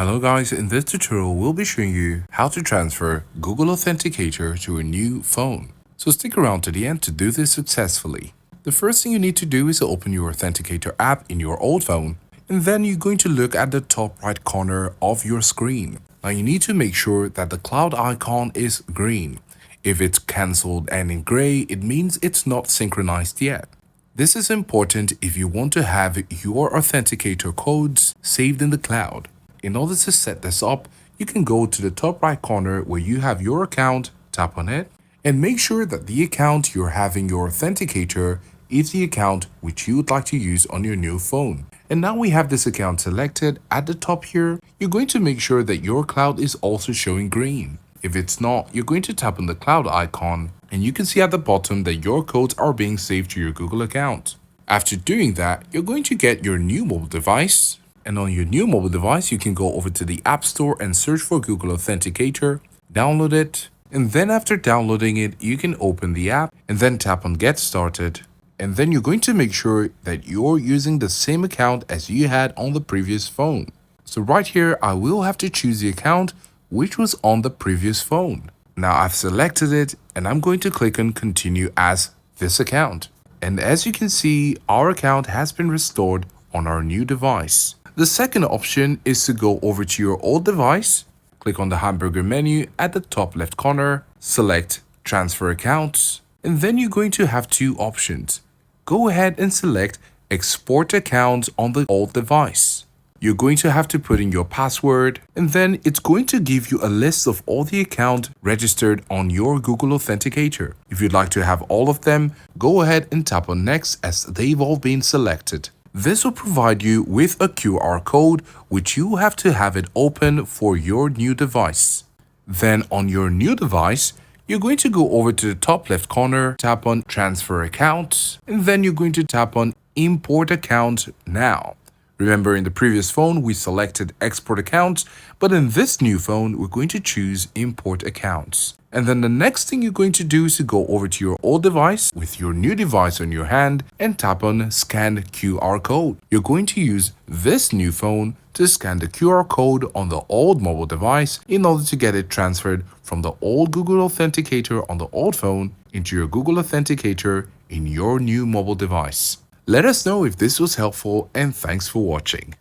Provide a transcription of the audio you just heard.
Hello guys, in this tutorial we'll be showing you how to transfer Google Authenticator to a new phone. So stick around to the end to do this successfully. The first thing you need to do is open your Authenticator app in your old phone, and then you're going to look at the top right corner of your screen. Now you need to make sure that the cloud icon is green. If it's cancelled and in gray, it means it's not synchronized yet. This is important if you want to have your Authenticator codes saved in the cloud. In order to set this up, you can go to the top right corner where you have your account, tap on it, and make sure that the account you're having your Authenticator is the account which you would like to use on your new phone. And now we have this account selected at the top here. You're going to make sure that your cloud is also showing green. If it's not, you're going to tap on the cloud icon and you can see at the bottom that your codes are being saved to your Google account. After doing that, you're going to get your new mobile device. And on your new mobile device, you can go over to the App Store and search for Google Authenticator, download it, and then after downloading it, you can open the app and then tap on Get Started. And then you're going to make sure that you're using the same account as you had on the previous phone. So right here, I will have to choose the account which was on the previous phone. Now I've selected it and I'm going to click on Continue as this account. And as you can see, our account has been restored on our new device. The second option is to go over to your old device, click on the hamburger menu at the top left corner, select Transfer Accounts, and then you're going to have two options. Go ahead and select Export Accounts on the old device. You're going to have to put in your password, and then it's going to give you a list of all the accounts registered on your Google Authenticator. If you'd like to have all of them, go ahead and tap on Next as they've all been selected. This will provide you with a QR code which you have to have it open for your new device. Then on your new device, you're going to go over to the top left corner, tap on Transfer Accounts, and then you're going to tap on Import Account now. Remember, in the previous phone, we selected Export Accounts, but in this new phone, we're going to choose Import Accounts. And then the next thing you're going to do is to go over to your old device with your new device on your hand and tap on Scan QR Code. You're going to use this new phone to scan the QR code on the old mobile device in order to get it transferred from the old Google Authenticator on the old phone into your Google Authenticator in your new mobile device. Let us know if this was helpful and thanks for watching.